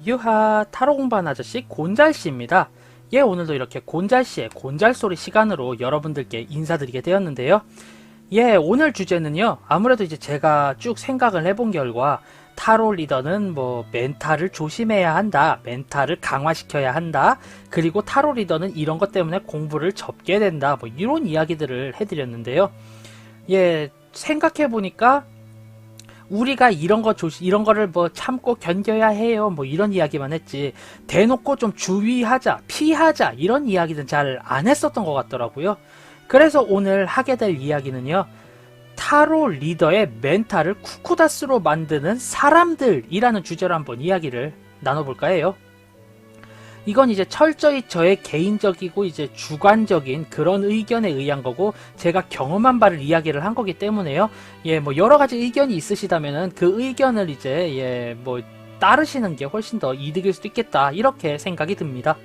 유하 타로 공부하는 아저씨 곤잘씨입니다. 예, 오늘도 이렇게 곤잘씨의 곤잘소리 시간으로 여러분들께 인사드리게 되었는데요. 예, 오늘 주제는요, 아무래도 이제 제가 쭉 생각을 해본 결과 타로 리더는 뭐 멘탈을 조심해야 한다, 멘탈을 강화시켜야 한다, 그리고 타로 리더는 이런 것 때문에 공부를 접게 된다, 뭐 이런 이야기들을 해드렸는데요. 예, 생각해보니까 우리가 이런 거를 뭐 참고 견뎌야 해요, 뭐 이런 이야기만 했지 대놓고 좀 주의하자, 피하자 이런 이야기는 잘 안 했었던 것 같더라고요. 그래서 오늘 하게 될 이야기는요, 타로 리더의 멘탈을 쿠쿠다스로 만드는 사람들이라는 주제로 한번 이야기를 나눠볼까 해요. 이건 이제 철저히 저의 개인적이고 이제 주관적인 그런 의견에 의한 거고, 제가 경험한 바를 이야기를 한 거기 때문에요. 예, 뭐 여러 가지 의견이 있으시다면은 그 의견을 이제 뭐 따르시는 게 훨씬 더 이득일 수도 있겠다, 이렇게 생각이 듭니다.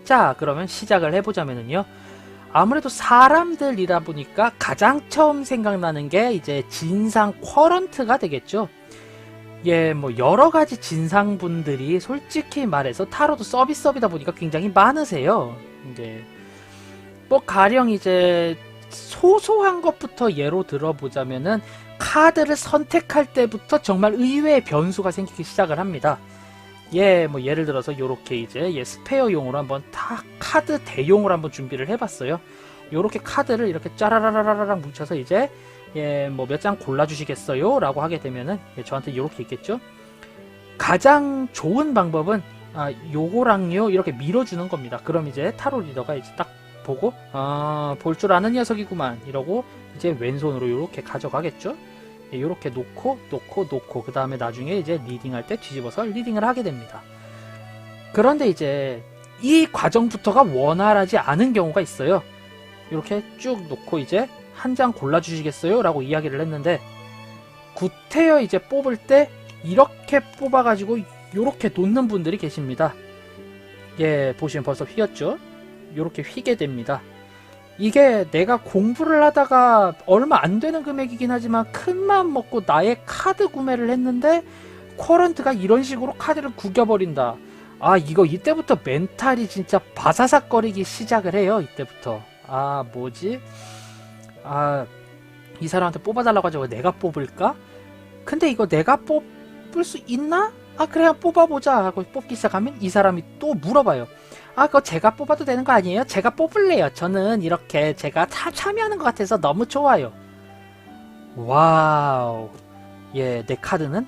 자, 그러면 시작을 해보자면은요, 아무래도 사람들이다 보니까 가장 처음 생각나는 게 이제 진상 쿼런트가 되겠죠. 예, 뭐 여러가지 진상분들이 솔직히 말해서 타로도 서비스업이다 보니까 굉장히 많으세요. 이게 뭐 가령 이제 소소한 것부터 예로 들어보자면은 카드를 선택할 때부터 정말 의외의 변수가 생기기 시작을 합니다. 예, 뭐 예를 들어서 요렇게 이제 스페어용으로 한번 카드 대용으로 한번 준비를 해봤어요. 요렇게 카드를 이렇게 짜라라라라랑 뭉쳐서 이제 뭐 몇 장 골라주시겠어요? 라고 하게 되면은 저한테 이렇게 있겠죠? 가장 좋은 방법은 요거랑요 이렇게 밀어주는 겁니다. 그럼 이제 타로 리더가 이제 딱 보고 볼 줄 아는 녀석이구만 이러고 이제 왼손으로 이렇게 가져가겠죠? 이렇게 놓고 그 다음에 나중에 이제 리딩할 때 뒤집어서 리딩을 하게 됩니다. 그런데 이제 이 과정부터가 원활하지 않은 경우가 있어요. 이렇게 쭉 놓고 이제 한 장 골라주시겠어요? 라고 이야기를 했는데, 구태여 이제 뽑을 때 이렇게 뽑아가지고 요렇게 놓는 분들이 계십니다. 예, 보시면 벌써 휘었죠? 요렇게 휘게 됩니다. 이게 내가 공부를 하다가 얼마 안 되는 금액이긴 하지만 큰 마음 먹고 나의 카드 구매를 했는데 쿼런트가 이런 식으로 카드를 구겨버린다. 이거 이때부터 멘탈이 진짜 바사삭거리기 시작을 해요. 이때부터. 뭐지? 이 사람한테 뽑아달라고 하자고 내가 뽑을까? 근데 이거 내가 뽑을 수 있나? 그래, 뽑아보자 하고 뽑기 시작하면 이 사람이 또 물어봐요. 그거 제가 뽑아도 되는 거 아니에요? 제가 뽑을래요. 저는 이렇게 제가 참여하는 것 같아서 너무 좋아요. 와우. 예, 내 카드는?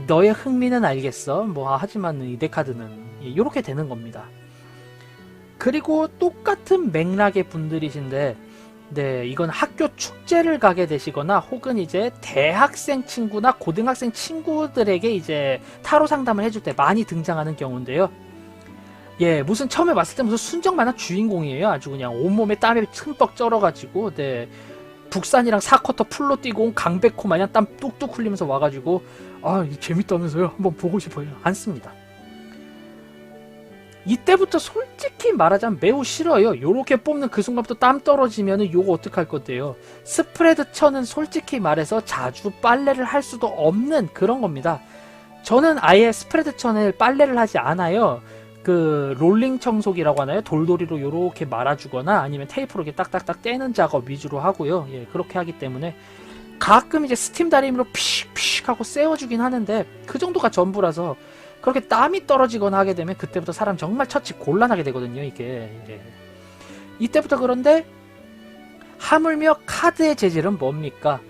너의 흥미는 알겠어. 하지만 내 카드는. 이렇게 되는 겁니다. 그리고 똑같은 맥락의 분들이신데, 네, 이건 학교 축제를 가게 되시거나 혹은 이제 대학생 친구나 고등학생 친구들에게 이제 타로 상담을 해줄 때 많이 등장하는 경우인데요. 예, 무슨 처음에 봤을 때 무슨 순정만화 주인공이에요. 아주 그냥 온몸에 땀에 흠뻑 쩔어가지고, 네, 북산이랑 사쿼터 풀로 뛰고 온 강백호 마냥 땀 뚝뚝 흘리면서 와가지고 재밌다면서요? 한번 보고 싶어요. 않습니다. 이때부터 솔직히 말하자면 매우 싫어요. 요렇게 뽑는 그 순간부터 땀 떨어지면은 요거 어떡할 건데요. 스프레드 천은 솔직히 말해서 자주 빨래를 할 수도 없는 그런 겁니다. 저는 아예 스프레드 천을 빨래를 하지 않아요. 그 롤링 청소기라고 하나요? 돌돌이로 요렇게 말아주거나 아니면 테이프로 이렇게 딱딱딱 떼는 작업 위주로 하고요. 예, 그렇게 하기 때문에 가끔 이제 스팀 다리미로 피식 하고 세워주긴 하는데 그 정도가 전부라서 그렇게 땀이 떨어지거나 하게 되면 그때부터 사람 정말 처치 곤란하게 되거든요. 이게 이때부터. 그런데 하물며 카드의 재질은 뭡니까?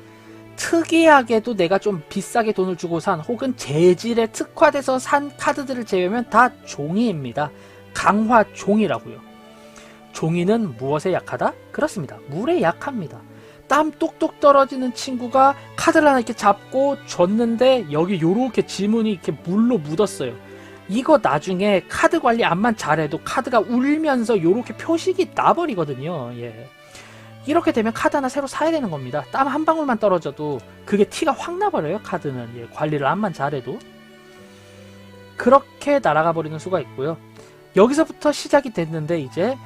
특이하게도 내가 좀 비싸게 돈을 주고 산 혹은 재질에 특화돼서 산 카드들을 제외하면 다 종이입니다. 강화 종이라고요. 종이는 무엇에 약하다? 그렇습니다. 물에 약합니다. 땀 뚝뚝 떨어지는 친구가 카드를 하나 이렇게 잡고 줬는데 여기 요렇게 지문이 이렇게 물로 묻었어요. 이거 나중에 카드 관리 암만 잘해도 카드가 울면서 요렇게 표식이 나버리거든요. 예. 이렇게 되면 카드 하나 새로 사야 되는 겁니다. 땀 한 방울만 떨어져도 그게 티가 확 나버려요. 카드는. 예, 관리를 암만 잘해도. 그렇게 날아가 버리는 수가 있고요. 여기서부터 시작이 됐는데 이제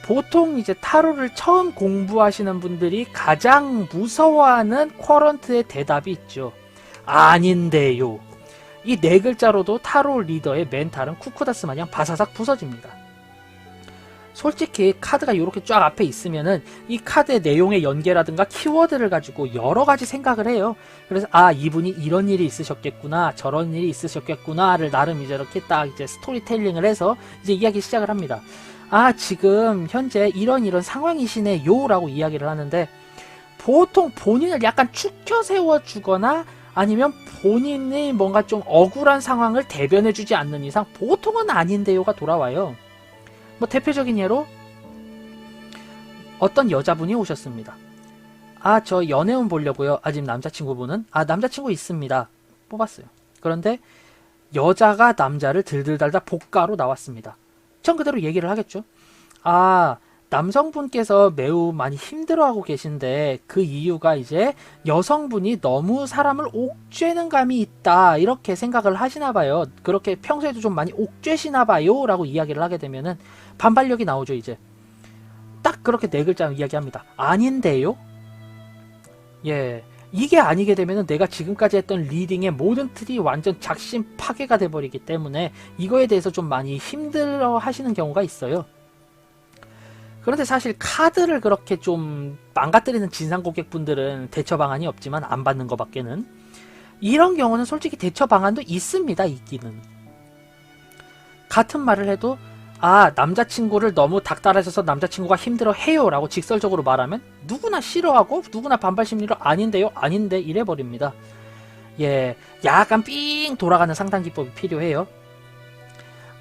보통 이제 타로를 처음 공부하시는 분들이 가장 무서워하는 쿼런트의 대답이 있죠. 아닌데요. 이 네 글자로도 타로 리더의 멘탈은 쿠쿠다스 마냥 바사삭 부서집니다. 솔직히 카드가 이렇게 쫙 앞에 있으면은 이 카드의 내용의 연계라든가 키워드를 가지고 여러 가지 생각을 해요. 그래서 아, 이분이 이런 일이 있으셨겠구나, 저런 일이 있으셨겠구나를 나름 이제 이렇게 딱 이제 스토리텔링을 해서 이제 이야기 시작을 합니다. 아, 지금 현재 이런 상황이시네요 라고 이야기를 하는데, 보통 본인을 약간 추켜 세워주거나 아니면 본인이 뭔가 좀 억울한 상황을 대변해주지 않는 이상 보통은 아닌데요가 돌아와요. 뭐 대표적인 예로 어떤 여자분이 오셨습니다. 아, 저 연애운 보려고요. 아, 지금 남자친구분은? 아, 남자친구 있습니다. 뽑았어요. 그런데 여자가 남자를 들들달다 복가로 나왔습니다. 전 그대로 얘기를 하겠죠. 아, 남성분께서 매우 많이 힘들어하고 계신데 그 이유가 이제 여성분이 너무 사람을 옥죄는 감이 있다 이렇게 생각을 하시나 봐요. 그렇게 평소에도 좀 많이 옥죄시나 봐요 라고 이야기를 하게 되면은 반발력이 나오죠. 이제 딱 그렇게 네 글자 이야기합니다. 아닌데요? 예, 이게 아니게 되면은 내가 지금까지 했던 리딩의 모든 틀이 완전 작심 파괴가 돼버리기 때문에 이거에 대해서 좀 많이 힘들어 하시는 경우가 있어요. 그런데 사실 카드를 그렇게 좀 망가뜨리는 진상 고객분들은 대처 방안이 없지만 안 받는 것밖에는, 이런 경우는 솔직히 대처 방안도 있습니다. 있기는. 같은 말을 해도 아, 남자친구를 너무 닥달하셔서 남자친구가 힘들어 해요 라고 직설적으로 말하면 누구나 싫어하고 누구나 반발 심리로 아닌데요, 아닌데 이래버립니다. 예, 약간 삥 돌아가는 상담 기법이 필요해요.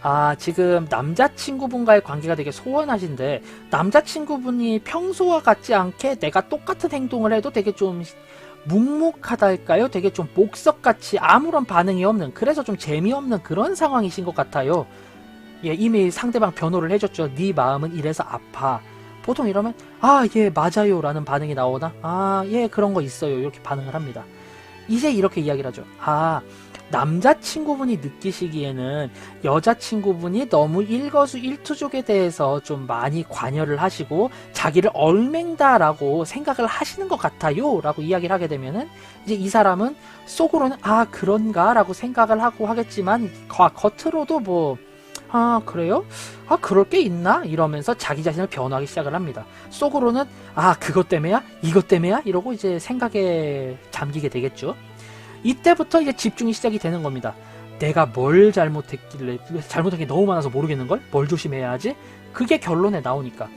아, 지금 남자친구분과의 관계가 되게 소원하신데 남자친구분이 평소와 같지 않게 내가 똑같은 행동을 해도 되게 좀 묵묵하달까요? 되게 좀 목석같이 아무런 반응이 없는, 그래서 좀 재미없는 그런 상황이신 것 같아요. 예, 이미 상대방 변호를 해줬죠. 네 마음은 이래서 아파. 보통 이러면 아, 예, 맞아요 라는 반응이 나오나, 아, 예, 그런 거 있어요 이렇게 반응을 합니다. 이제 이렇게 이야기를 하죠. 아, 남자친구분이 느끼시기에는 여자친구분이 너무 일거수일투족에 대해서 좀 많이 관여를 하시고 자기를 얼맹다라고 생각을 하시는 것 같아요 라고 이야기를 하게 되면은 이제 이 사람은 속으로는 아, 그런가 라고 생각을 하고 하겠지만 겉으로도 뭐 아, 그래요? 아, 그럴 게 있나? 이러면서 자기 자신을 변호하기 시작을 합니다. 속으로는 아, 그것 때문에야? 이것 때문에야? 이러고 이제 생각에 잠기게 되겠죠. 이때부터 이제 집중이 시작이 되는 겁니다. 내가 뭘 잘못했길래, 잘못한 게 너무 많아서 모르겠는걸? 뭘 조심해야 하지? 그게 결론에 나오니까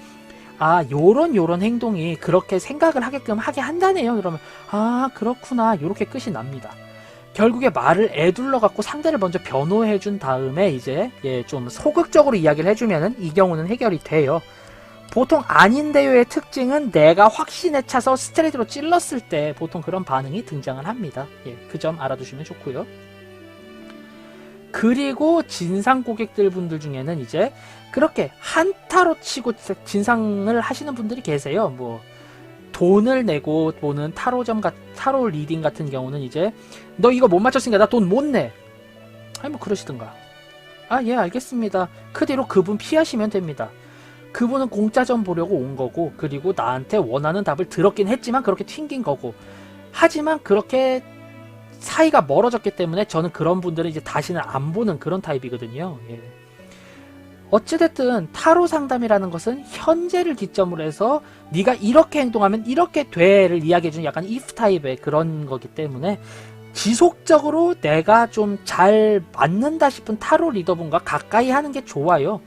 아, 요런 행동이 그렇게 생각을 하게끔 하게 한다네요. 그러면 아, 그렇구나, 요렇게 끝이 납니다. 결국에 말을 애둘러 갖고 상대를 먼저 변호해 준 다음에 이제 예, 좀 소극적으로 이야기를 해주면은 이 경우는 해결이 돼요. 보통 아닌데요의 특징은 내가 확신에 차서 스트레이트로 찔렀을 때 보통 그런 반응이 등장을 합니다. 예, 그 점 알아두시면 좋고요. 그리고 진상 고객들 분들 중에는 이제 그렇게 한타로 치고 진상을 하시는 분들이 계세요. 뭐 돈을 내고 보는 타로 리딩 같은 경우는 이제 너 이거 못 맞췄으니까 나 돈 못 내. 아니 뭐 그러시든가. 아, 예, 알겠습니다. 그 뒤로 그분 피하시면 됩니다. 그분은 공짜점 보려고 온 거고, 그리고 나한테 원하는 답을 들었긴 했지만 그렇게 튕긴 거고, 하지만 그렇게 사이가 멀어졌기 때문에 저는 그런 분들은 이제 다시는 안 보는 그런 타입이거든요. 예. 어찌됐든 타로 상담이라는 것은 현재를 기점으로 해서 네가 이렇게 행동하면 이렇게 돼를 이야기해주는 약간 if 타입의 그런 거기 때문에 지속적으로 내가 좀 잘 맞는다 싶은 타로 리더분과 가까이 하는 게 좋아요.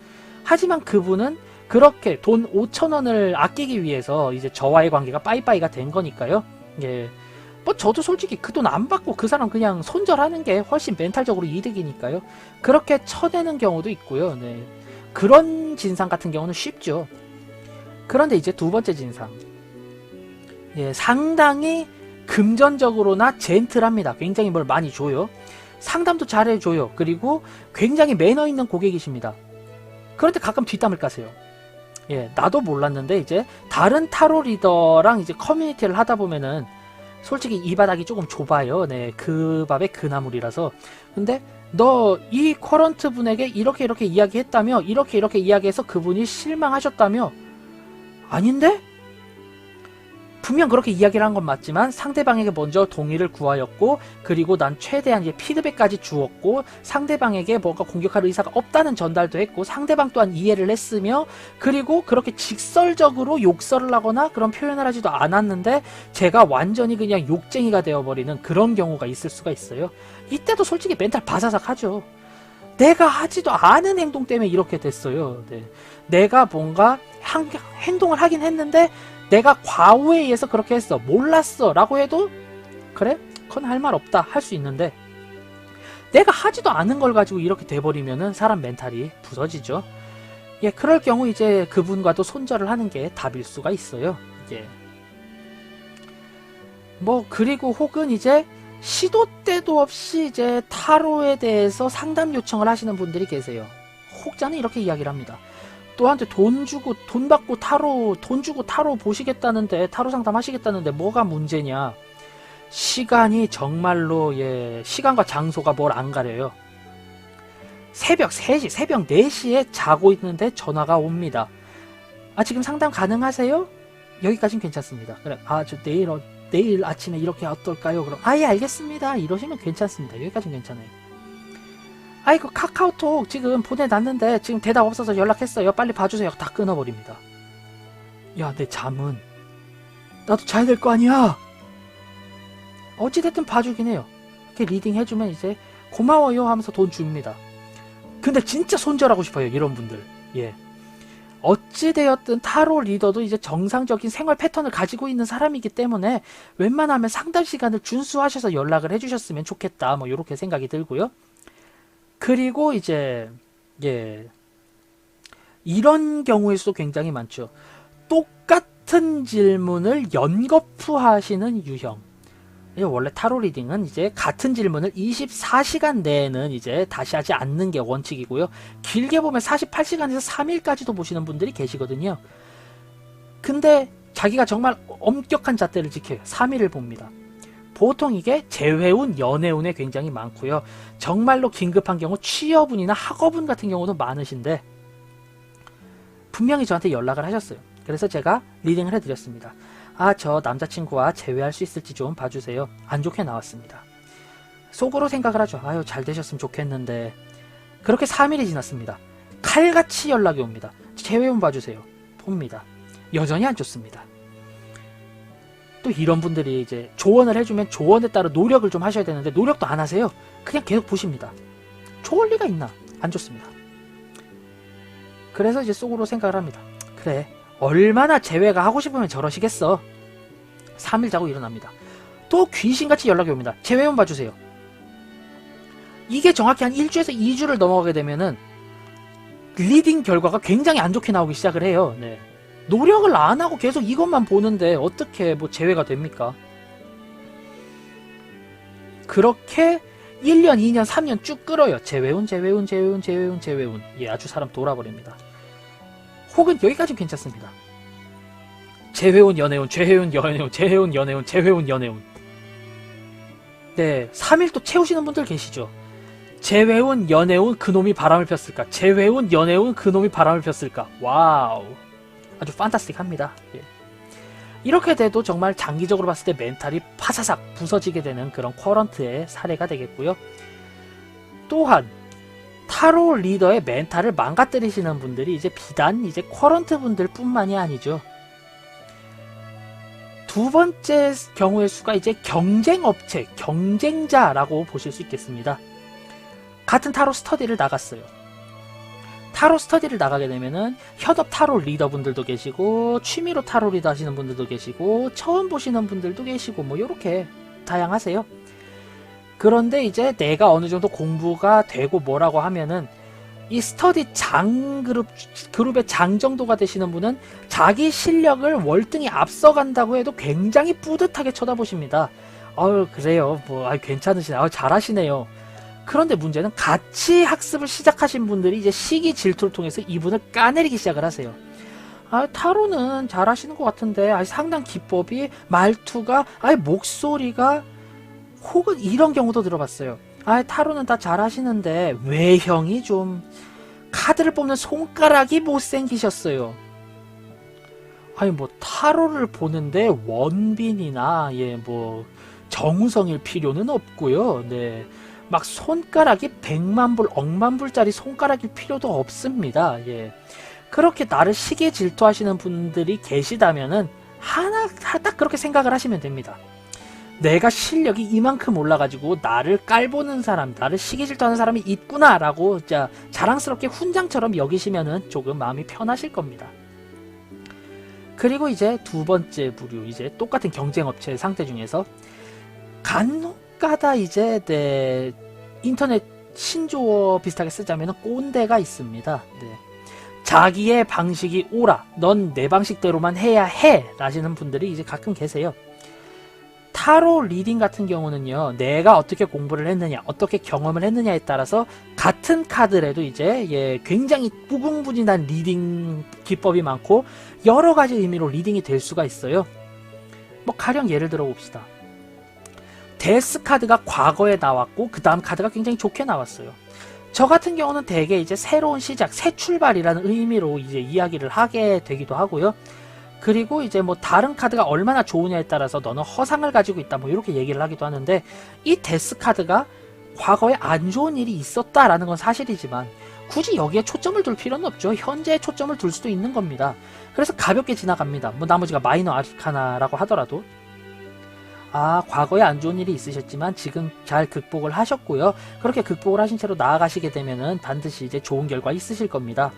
하지만 그분은 그렇게 돈 5,000원을 아끼기 위해서 이제 저와의 관계가 빠이빠이가 된 거니까요. 예. 뭐 저도 솔직히 그 돈 안 받고 그 사람 그냥 손절하는 게 훨씬 멘탈적으로 이득이니까요. 그렇게 쳐내는 경우도 있고요. 네. 그런 진상 같은 경우는 쉽죠. 그런데 이제 두 번째 진상. 예, 상당히 금전적으로나 젠틀합니다. 굉장히 뭘 많이 줘요. 상담도 잘해줘요. 그리고 굉장히 매너 있는 고객이십니다. 그런데 가끔 뒷담을 까세요. 예, 나도 몰랐는데 이제 다른 타로 리더랑 이제 커뮤니티를 하다 보면은 솔직히 이 바닥이 조금 좁아요. 네, 그 밥에 그 나물이라서. 근데 너 이 커런트 분에게 이렇게 이야기했다며, 이렇게 이야기해서 그분이 실망하셨다며. 아닌데? 분명 그렇게 이야기를 한 건 맞지만 상대방에게 먼저 동의를 구하였고, 그리고 난 최대한 이제 피드백까지 주었고, 상대방에게 뭔가 공격할 의사가 없다는 전달도 했고, 상대방 또한 이해를 했으며, 그리고 그렇게 직설적으로 욕설을 하거나 그런 표현을 하지도 않았는데 제가 완전히 그냥 욕쟁이가 되어버리는 그런 경우가 있을 수가 있어요. 이때도 솔직히 멘탈 바사삭 하죠. 내가 하지도 않은 행동 때문에 이렇게 됐어요. 네. 내가 뭔가 행동을 하긴 했는데 내가 과오에 의해서 그렇게 했어, 몰랐어 라고 해도 그래? 그건 할 말 없다 할 수 있는데, 내가 하지도 않은 걸 가지고 이렇게 돼버리면은 사람 멘탈이 부서지죠. 예, 그럴 경우 이제 그분과도 손절을 하는 게 답일 수가 있어요. 예. 뭐 그리고 혹은 이제 시도 때도 없이 이제 타로에 대해서 상담 요청을 하시는 분들이 계세요. 혹자는 이렇게 이야기를 합니다. 또한테 돈 받고 돈 주고 타로 보시겠다는데, 타로 상담 하시겠다는데 뭐가 문제냐. 시간이 정말로, 예, 시간과 장소가 뭘 안 가려요. 새벽 3시, 새벽 4시에 자고 있는데 전화가 옵니다. 아, 지금 상담 가능하세요? 여기까지는 괜찮습니다. 그래, 아, 저 내일 아침에 이렇게 어떨까요? 그럼, 아, 예, 알겠습니다. 이러시면 괜찮습니다. 여기까지는 괜찮아요. 아이고, 카카오톡 지금 보내놨는데 지금 대답 없어서 연락했어요. 빨리 봐주세요. 다 끊어버립니다. 야, 내 잠은 나도 자야 될 거 아니야. 어찌됐든 봐주긴 해요. 이렇게 리딩 해주면 이제 고마워요 하면서 돈 줍니다. 근데 진짜 손절하고 싶어요, 이런 분들. 예. 어찌되었든 타로 리더도 이제 정상적인 생활 패턴을 가지고 있는 사람이기 때문에 웬만하면 상담 시간을 준수하셔서 연락을 해주셨으면 좋겠다, 뭐 요렇게 생각이 들고요. 그리고 이제, 예, 이런 경우일 수도 굉장히 많죠. 똑같은 질문을 연거푸 하시는 유형. 원래 타로 리딩은 이제 같은 질문을 24시간 내에는 이제 다시 하지 않는 게 원칙이고요. 길게 보면 48시간에서 3일까지도 보시는 분들이 계시거든요. 근데 자기가 정말 엄격한 잣대를 지켜요. 3일을 봅니다. 보통 이게 재회운, 연애운에 굉장히 많고요. 정말로 긴급한 경우 취업운이나 학업운 같은 경우도 많으신데 분명히 저한테 연락을 하셨어요. 그래서 제가 리딩을 해드렸습니다. 아, 저 남자친구와 재회할 수 있을지 좀 봐주세요. 안 좋게 나왔습니다. 속으로 생각을 하죠. 아유, 잘 되셨으면 좋겠는데. 그렇게 3일이 지났습니다. 칼같이 연락이 옵니다. 재회운 봐주세요. 봅니다. 여전히 안 좋습니다. 또 이런 분들이 이제 조언을 해주면 조언에 따라 노력을 좀 하셔야 되는데 노력도 안 하세요. 그냥 계속 보십니다. 좋을 리가 있나? 안 좋습니다. 그래서 이제 속으로 생각을 합니다. 그래, 얼마나 재회가 하고 싶으면 저러시겠어. 3일 자고 일어납니다. 또 귀신같이 연락이 옵니다. 재회운 봐주세요. 이게 정확히 한 1주에서 2주를 넘어가게 되면은 리딩 결과가 굉장히 안 좋게 나오기 시작을 해요. 네. 노력을 안 하고 계속 이것만 보는데 어떻게 뭐 재회가 됩니까? 그렇게 1년, 2년, 3년 쭉 끌어요. 재회운. 예, 아주 사람 돌아버립니다. 혹은 여기까지는 괜찮습니다. 재회운, 연애운, 재회운, 연애운, 재회운, 연애운, 재회운, 연애운. 네, 3일 또 채우시는 분들 계시죠. 재회운, 연애운, 그놈이 바람을 폈을까? 재회운, 연애운, 그놈이 바람을 폈을까? 와우. 아주 판타스틱합니다. 예. 이렇게 돼도 정말 장기적으로 봤을 때 멘탈이 파사삭 부서지게 되는 그런 쿼런트의 사례가 되겠고요. 또한 타로 리더의 멘탈을 망가뜨리시는 분들이 이제 비단 이제 쿼런트 분들 뿐만이 아니죠. 두 번째 경우의 수가 이제 경쟁업체, 경쟁자라고 보실 수 있겠습니다. 같은 타로 스터디를 나갔어요. 타로 스터디를 나가게 되면은 현업 타로 리더분들도 계시고 취미로 타로 리더 하시는 분들도 계시고 처음 보시는 분들도 계시고 뭐 요렇게 다양하세요. 그런데 이제 내가 어느 정도 공부가 되고 뭐라고 하면은 이 스터디 장 그룹의 장 정도가 되시는 분은 자기 실력을 월등히 앞서간다고 해도 굉장히 뿌듯하게 쳐다보십니다. 그래요. 뭐 괜찮으시네. 잘하시네요. 그런데 문제는 같이 학습을 시작하신 분들이 이제 시기 질투를 통해서 이분을 까내리기 시작을 하세요. 타로는 잘하시는 것 같은데 상당 기법이, 말투가, 목소리가, 혹은 이런 경우도 들어봤어요. 타로는 다 잘하시는데 외형이 좀, 카드를 뽑는 손가락이 못생기셨어요. 아니 뭐 타로를 보는데 원빈이나 뭐 정우성일 필요는 없고요. 네. 막 손가락이 100만 불, 억만 불짜리 손가락일 필요도 없습니다. 예. 그렇게 나를 시기에 질투하시는 분들이 계시다면은 하나 딱 그렇게 생각을 하시면 됩니다. 내가 실력이 이만큼 올라가지고 나를 깔보는 사람, 나를 시기 질투하는 사람이 있구나라고 자랑스럽게 훈장처럼 여기시면은 조금 마음이 편하실 겁니다. 그리고 이제 두 번째 부류, 이제 똑같은 경쟁업체 상태 중에서 간혹가다 이제 인터넷 신조어 비슷하게 쓰자면 꼰대가 있습니다. 네. 자기의 방식이 옳아, 넌 내 방식대로만 해야 해 라시는 분들이 이제 가끔 계세요. 타로 리딩 같은 경우는요, 내가 어떻게 공부를 했느냐, 어떻게 경험을 했느냐에 따라서 같은 카드라도 이제 굉장히 무궁무진한 리딩 기법이 많고 여러 가지 의미로 리딩이 될 수가 있어요. 뭐 가령 예를 들어 봅시다. 데스 카드가 과거에 나왔고 그 다음 카드가 굉장히 좋게 나왔어요. 저 같은 경우는 대개 이제 새로운 시작, 새 출발이라는 의미로 이제 이야기를 하게 되기도 하고요. 그리고 이제 뭐 다른 카드가 얼마나 좋으냐에 따라서 너는 허상을 가지고 있다 뭐 이렇게 얘기를 하기도 하는데, 이 데스 카드가 과거에 안 좋은 일이 있었다라는 건 사실이지만 굳이 여기에 초점을 둘 필요는 없죠. 현재에 초점을 둘 수도 있는 겁니다. 그래서 가볍게 지나갑니다. 뭐 나머지가 마이너 아리카나라고 하더라도 과거에 안 좋은 일이 있으셨지만 지금 잘 극복을 하셨고요. 그렇게 극복을 하신 채로 나아가시게 되면은 반드시 이제 좋은 결과 있으실 겁니다.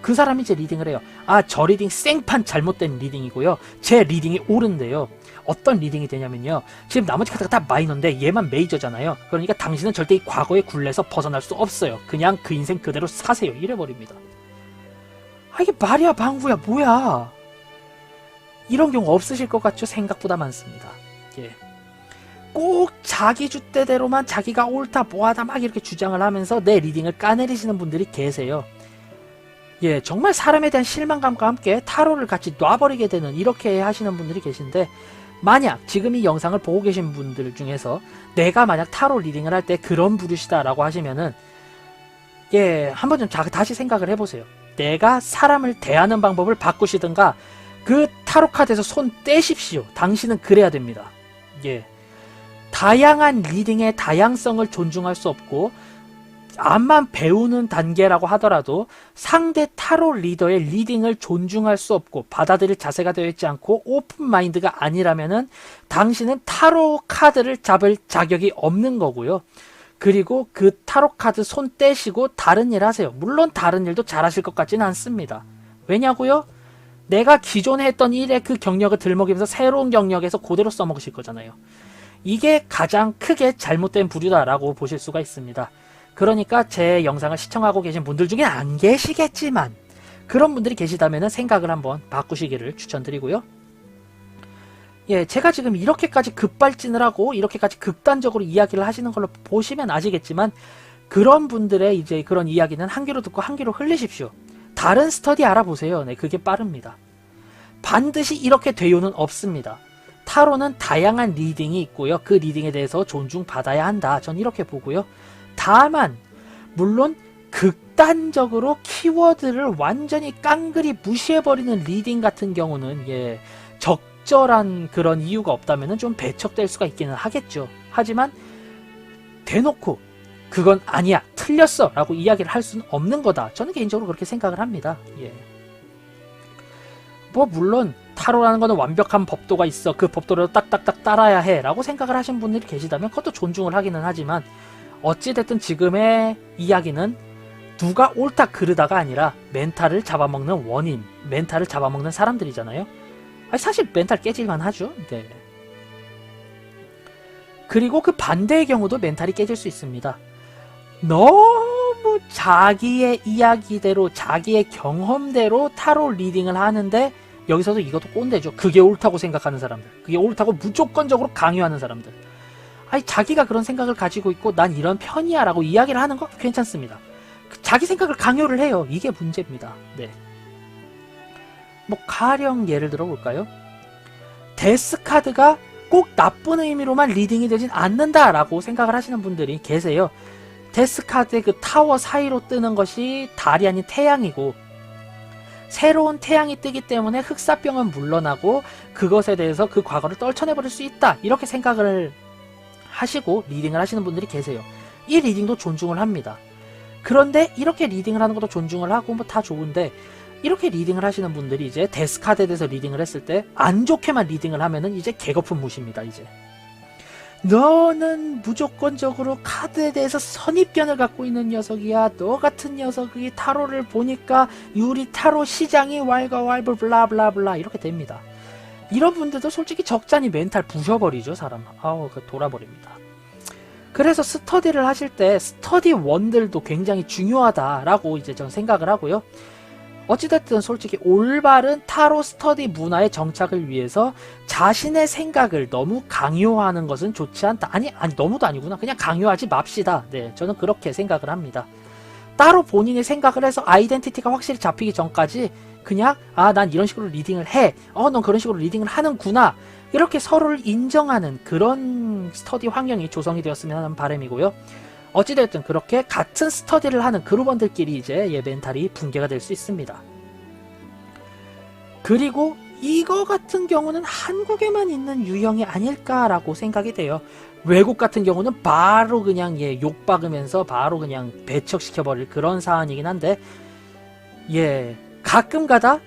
그 사람이 제 리딩을 해요. 저 리딩 생판 잘못된 리딩이고요. 제 리딩이 옳은데요. 어떤 리딩이 되냐면요. 지금 나머지 카드가 다 마이너인데 얘만 메이저잖아요. 그러니까 당신은 절대 이 과거의 굴레에서 벗어날 수 없어요. 그냥 그 인생 그대로 사세요. 이래버립니다. 이게 말이야 방구야 뭐야. 이런 경우 없으실 것 같죠? 생각보다 많습니다. 꼭 자기 줏대대로만 자기가 옳다 뭐하다 막 이렇게 주장을 하면서 내 리딩을 까내리시는 분들이 계세요. 정말 사람에 대한 실망감과 함께 타로를 같이 놔버리게 되는 이렇게 하시는 분들이 계신데, 만약 지금 이 영상을 보고 계신 분들 중에서 내가 만약 타로 리딩을 할 때 그런 부류시다 라고 하시면은 한번 좀 다시 생각을 해보세요. 내가 사람을 대하는 방법을 바꾸시든가 그 타로 카드에서 손 떼십시오. 당신은 그래야 됩니다. 다양한 리딩의 다양성을 존중할 수 없고, 암만 배우는 단계라고 하더라도 상대 타로 리더의 리딩을 존중할 수 없고 받아들일 자세가 되어 있지 않고 오픈 마인드가 아니라면은 당신은 타로 카드를 잡을 자격이 없는 거고요. 그리고 그 타로 카드 손 떼시고 다른 일 하세요. 물론 다른 일도 잘하실 것 같지는 않습니다. 왜냐고요? 내가 기존에 했던 일의 그 경력을 들먹이면서 새로운 경력에서 그대로 써먹으실 거잖아요. 이게 가장 크게 잘못된 부류다라고 보실 수가 있습니다. 그러니까 제 영상을 시청하고 계신 분들 중에 안 계시겠지만 그런 분들이 계시다면 생각을 한번 바꾸시기를 추천드리고요. 제가 지금 이렇게까지 급발진을 하고 이렇게까지 극단적으로 이야기를 하시는 걸로 보시면 아시겠지만, 그런 분들의 이제 그런 이야기는 한 귀로 듣고 한 귀로 흘리십시오. 다른 스터디 알아보세요. 그게 빠릅니다. 반드시 이렇게 돼요는 없습니다. 타로는 다양한 리딩이 있고요. 그 리딩에 대해서 존중받아야 한다. 전 이렇게 보고요. 다만 물론 극단적으로 키워드를 완전히 깡그리 무시해버리는 리딩 같은 경우는 적절한 그런 이유가 없다면 좀 배척될 수가 있기는 하겠죠. 하지만 대놓고 그건 아니야, 틀렸어 라고 이야기를 할 수는 없는 거다. 저는 개인적으로 그렇게 생각을 합니다. 뭐 물론 타로라는 거는 완벽한 법도가 있어, 그 법도를 딱딱딱 따라야 해 라고 생각을 하신 분들이 계시다면 그것도 존중을 하기는 하지만, 어찌됐든 지금의 이야기는 누가 옳다 그르다가 아니라 멘탈을 잡아먹는 원인, 멘탈을 잡아먹는 사람들이잖아요. 사실 멘탈 깨질만 하죠. 그리고 그 반대의 경우도 멘탈이 깨질 수 있습니다. 너무 자기의 이야기대로 자기의 경험대로 타로 리딩을 하는데, 여기서도 이것도 꼰대죠. 그게 옳다고 생각하는 사람들, 그게 옳다고 무조건적으로 강요하는 사람들. 자기가 그런 생각을 가지고 있고 난 이런 편이야 라고 이야기를 하는 거 괜찮습니다. 자기 생각을 강요를 해요. 이게 문제입니다. 뭐 가령 예를 들어 볼까요? 데스 카드가 꼭 나쁜 의미로만 리딩이 되진 않는다 라고 생각을 하시는 분들이 계세요. 데스 카드의 그 타워 사이로 뜨는 것이 달이 아닌 태양이고, 새로운 태양이 뜨기 때문에 흑사병은 물러나고 그것에 대해서 그 과거를 떨쳐내버릴 수 있다. 이렇게 생각을 하시고 리딩을 하시는 분들이 계세요. 이 리딩도 존중을 합니다. 그런데 이렇게 리딩을 하는 것도 존중을 하고 뭐 다 좋은데 이렇게 리딩을 하시는 분들이 이제 데스카드에 대해서 리딩을 했을 때 안 좋게만 리딩을 하면은 이제 개거품 무시입니다. 이제 너는 무조건적으로 카드에 대해서 선입견을 갖고 있는 녀석이야. 너 같은 녀석이 타로를 보니까 유리 타로 시장이 왈가왈부 블라블라블라 이렇게 됩니다. 이런 분들도 솔직히 적잖이 멘탈 부셔버리죠. 사람 돌아버립니다. 그래서 스터디를 하실 때 스터디 원들도 굉장히 중요하다라고 이제 전 생각을 하고요. 어찌됐든 솔직히 올바른 타로 스터디 문화의 정착을 위해서 자신의 생각을 너무 강요하는 것은 좋지 않다. 아니 너무도 아니구나. 그냥 강요하지 맙시다. 네, 저는 그렇게 생각을 합니다. 따로 본인의 생각을 해서 아이덴티티가 확실히 잡히기 전까지 그냥 난 이런 식으로 리딩을 해. 넌 그런 식으로 리딩을 하는구나. 이렇게 서로를 인정하는 그런 스터디 환경이 조성이 되었으면 하는 바람이고요. 어찌됐든 그렇게 같은 스터디를 하는 그룹원들끼리 이제 멘탈이 붕괴가 될 수 있습니다. 그리고 이거 같은 경우는 한국에만 있는 유형이 아닐까라고 생각이 돼요. 외국 같은 경우는 바로 그냥 욕박으면서 바로 그냥 배척시켜버릴 그런 사안이긴 한데 가끔가다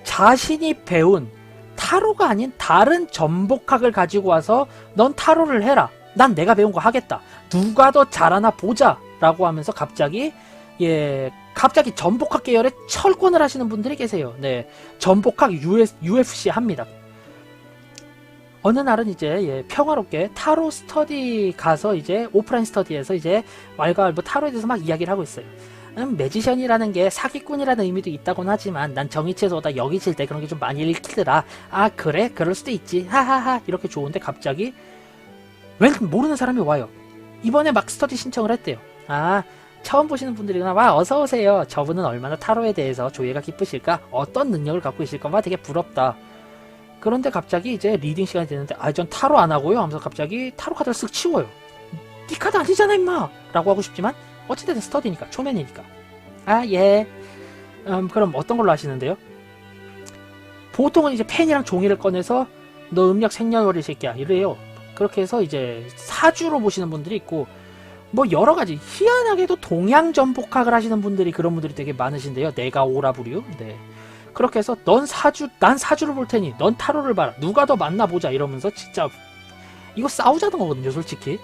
자신이 배운 타로가 아닌 다른 전복학을 가지고 와서 넌 타로를 해라. 난 내가 배운 거 하겠다. 누가 더 잘하나 보자 라고 하면서 갑자기 전복학 계열의 철권을 하시는 분들이 계세요. 네, 전복학 UFC 합니다. 어느 날은 이제 평화롭게 타로 스터디 가서 이제 오프라인 스터디에서 이제 왈가왈부 타로에 대해서 막 이야기를 하고 있어요. 매지션이라는 게 사기꾼이라는 의미도 있다곤 하지만 난 정의치에서 오다 여기 질 때 그런 게 좀 많이 읽히더라. 그래? 그럴 수도 있지. 하하하 이렇게 좋은데 갑자기 왜 모르는 사람이 와요. 이번에 막 스터디 신청을 했대요. 처음 보시는 분들이구나. 와 어서오세요. 저분은 얼마나 타로에 대해서 조예가 깊으실까? 어떤 능력을 갖고 계실까? 와 되게 부럽다. 그런데 갑자기 이제 리딩 시간이 되는데 전 타로 안 하고요 하면서 갑자기 타로 카드를 쓱 치워요. 네 카드 아니잖아 임마 라고 하고 싶지만 어찌됐든 스터디니까 초면이니까 그럼 어떤 걸로 하시는데요? 보통은 이제 펜이랑 종이를 꺼내서 너 음력 생년월일 새끼야 이래요. 그렇게 해서 이제 사주로 보시는 분들이 있고 뭐 여러가지 희한하게도 동양 전복학을 하시는 분들이 그런 분들이 되게 많으신데요. 내가 오라부류. 네. 그렇게 해서 난 사주를 볼 테니 넌 타로를 봐라. 누가 더 만나보자 이러면서 진짜 이거 싸우자는 거거든요. 솔직히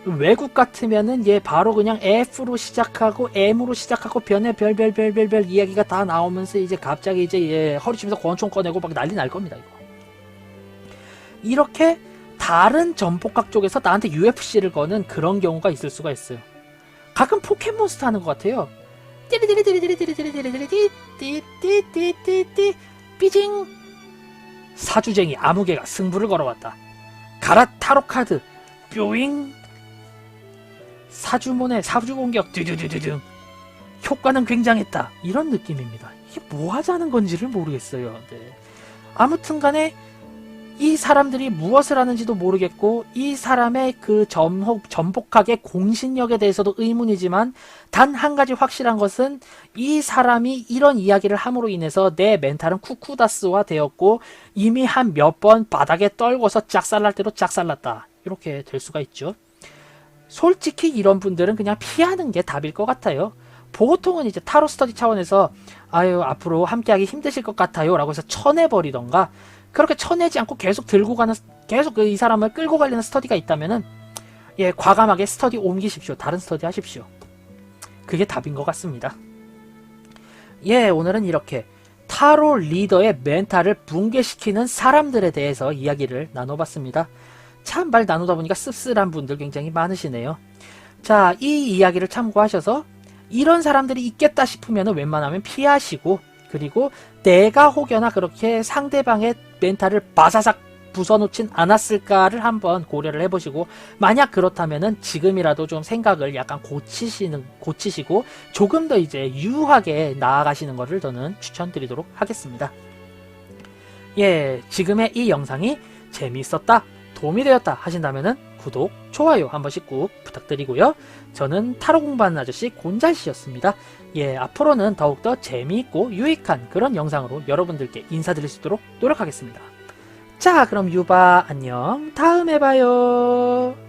외국 같으면은 바로 그냥 F로 시작하고 M으로 시작하고 변에 별별 이야기가 다 나오면서 이제 갑자기 이제 허리치면서 권총 꺼내고 막 난리 날 겁니다. 이거 이렇게 다른 전복학 쪽에서 나한테 UFC를 거는 그런 경우가 있을 수가 있어요. 가끔 포켓몬스터 하는 것 같아요. 삐징 사주쟁이 아무개가 승부를 걸어왔다. 가라 타로 카드 뾰잉 사주문의 사주공격 두두두두둥 효과는 굉장했다. 이런 느낌입니다. 이게 뭐 하자는 건지를 모르겠어요. 네. 아무튼간에 이 사람들이 무엇을 하는지도 모르겠고 이 사람의 그 전복학의 공신력에 대해서도 의문이지만 단 한 가지 확실한 것은 이 사람이 이런 이야기를 함으로 인해서 내 멘탈은 쿠쿠다스화 되었고 이미 한 몇 번 바닥에 떨궈서 짝살날 대로 짝살났다. 이렇게 될 수가 있죠. 솔직히 이런 분들은 그냥 피하는 게 답일 것 같아요. 보통은 이제 타로 스터디 차원에서 앞으로 함께하기 힘드실 것 같아요 라고 해서 쳐내버리던가 그렇게 쳐내지 않고 계속 계속 이 사람을 끌고 가려는 스터디가 있다면은 과감하게 스터디 옮기십시오. 다른 스터디 하십시오. 그게 답인 것 같습니다. 오늘은 이렇게 타로 리더의 멘탈을 붕괴시키는 사람들에 대해서 이야기를 나눠봤습니다. 참 말 나누다 보니까 씁쓸한 분들 굉장히 많으시네요. 자, 이 이야기를 참고하셔서 이런 사람들이 있겠다 싶으면 웬만하면 피하시고 그리고 내가 혹여나 그렇게 상대방의 멘탈을 바사삭 부숴놓진 않았을까를 한번 고려를 해보시고 만약 그렇다면은 지금이라도 좀 생각을 약간 고치시고 조금 더 이제 유하게 나아가시는 것을 저는 추천드리도록 하겠습니다. 지금의 이 영상이 재미있었다, 도움이 되었다 하신다면은 구독, 좋아요 한 번씩 꾹 부탁드리고요. 저는 타로 공부하는 아저씨 곤잘씨였습니다. 예, 앞으로는 더욱더 재미있고 유익한 그런 영상으로 여러분들께 인사드릴 수 있도록 노력하겠습니다. 자, 그럼 유바 안녕. 다음에 봐요.